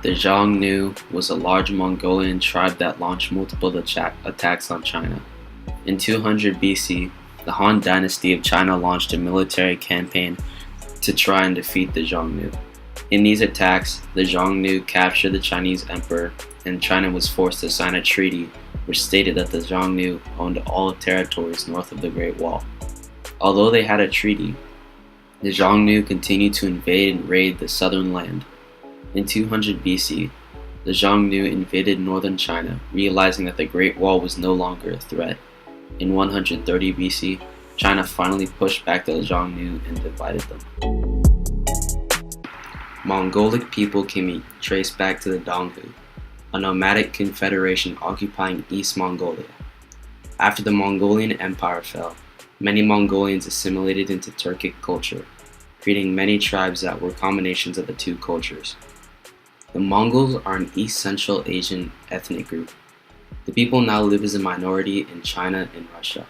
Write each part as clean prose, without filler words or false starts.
The Xiongnu was a large Mongolian tribe that launched multiple attacks on China. In 200 BC, the Han Dynasty of China launched a military campaign to try and defeat the Xiongnu. In these attacks, the Xiongnu captured the Chinese emperor, and China was forced to sign a treaty which stated that the Xiongnu owned all territories north of the Great Wall. Although they had a treaty, the Xiongnu continued to invade and raid the southern land. In 200 BC, the Xiongnu invaded northern China, realizing that the Great Wall was no longer a threat. In 130 BC, China finally pushed back the Xiongnu and divided them. Mongolic people can be traced back to the Donghu, a nomadic confederation occupying East Mongolia. After the Mongolian Empire fell, many Mongolians assimilated into Turkic culture, creating many tribes that were combinations of the two cultures. The Mongols are an East Central Asian ethnic group. The people now live as a minority in China and Russia.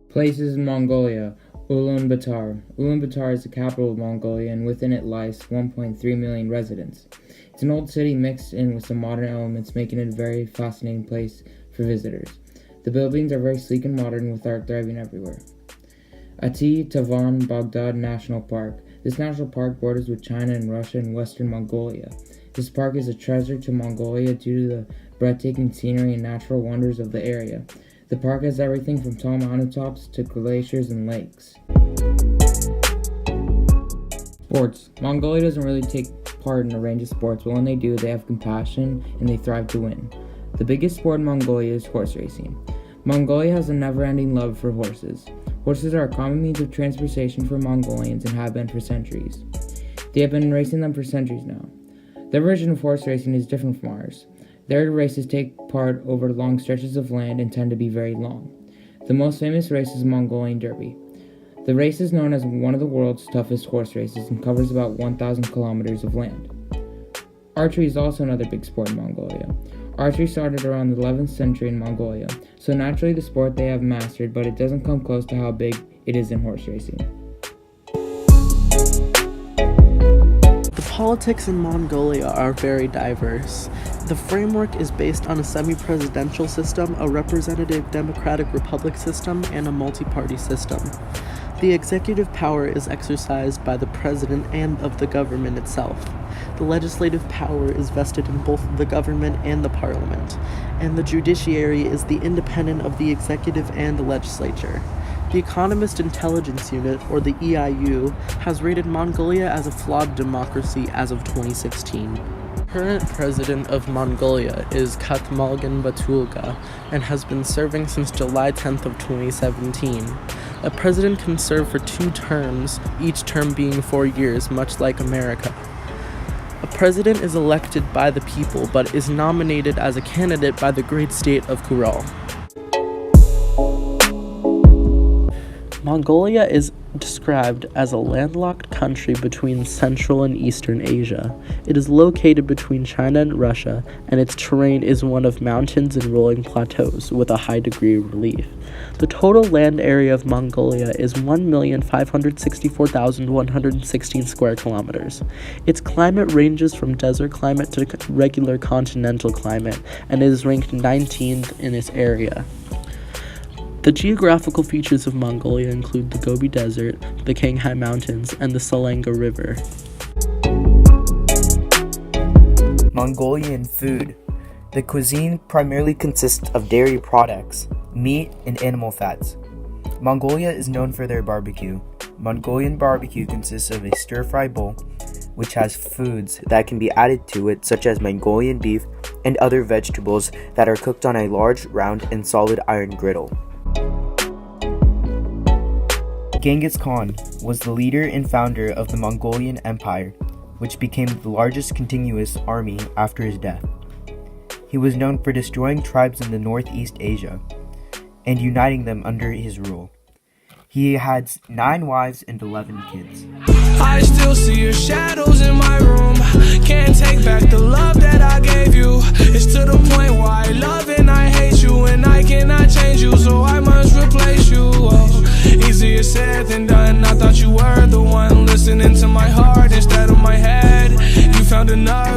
Places in Mongolia. Ulaanbaatar. Ulaanbaatar is the capital of Mongolia, and within it lies 1.3 million residents. It's an old city mixed in with some modern elements, making it a very fascinating place for visitors. The buildings are very sleek and modern, with art thriving everywhere. Ati Tavan Baghdad National Park. This national park borders with China and Russia and western Mongolia. This park is a treasure to Mongolia due to the breathtaking scenery and natural wonders of the area. The park has everything from tall mountaintops to glaciers and lakes. Sports. Mongolia doesn't really take part in a range of sports, but when they do, they have compassion and they thrive to win. The biggest sport in Mongolia is horse racing. Mongolia has a never-ending love for horses. Horses are a common means of transportation for Mongolians and have been for centuries. They have been racing them for centuries now. Their version of horse racing is different from ours. Their races take part over long stretches of land and tend to be very long. The most famous race is Mongolian Derby. The race is known as one of the world's toughest horse races and covers about 1,000 kilometers of land. Archery is also another big sport in Mongolia. Archery started around the 11th century in Mongolia, so naturally the sport they have mastered, but it doesn't come close to how big it is in horse racing. The politics in Mongolia are very diverse. The framework is based on a semi-presidential system, a representative democratic republic system, and a multi-party system. The executive power is exercised by the president and of the government itself. The legislative power is vested in both the government and the parliament, and the judiciary is the independent of the executive and the legislature. The Economist Intelligence Unit, or the EIU, has rated Mongolia as a flawed democracy as of 2016. Current president of Mongolia is Khatalmolgan Batulga and has been serving since July 10th of 2017. A president can serve for 2 terms, each term being 4 years, much like America. A president is elected by the people, but is nominated as a candidate by the great state of Ural. Mongolia is described as a landlocked country between Central and Eastern Asia. It is located between China and Russia, and its terrain is one of mountains and rolling plateaus with a high degree of relief. The total land area of Mongolia is 1,564,116 square kilometers. Its climate ranges from desert climate to regular continental climate, and is ranked 19th in its area. The geographical features of Mongolia include the Gobi Desert, the Qinghai Mountains, and the Salenga River. Mongolian food. The cuisine primarily consists of dairy products, meat, and animal fats. Mongolia is known for their barbecue. Mongolian barbecue consists of a stir-fry bowl, which has foods that can be added to it, such as Mongolian beef and other vegetables that are cooked on a large, round, and solid iron griddle. Genghis Khan was the leader and founder of the Mongolian Empire, which became the largest continuous army after his death. He was known for destroying tribes in the Northeast Asia and uniting them under his rule. He had 9 wives and 11 kids. I still see your shadows in my room. Can't take back the love that I gave you. It's to the point where I love and I hate you, and I cannot change you, so I must replace you. Oh, easier said than done. I thought you were the one listening to my heart instead of my head. enough.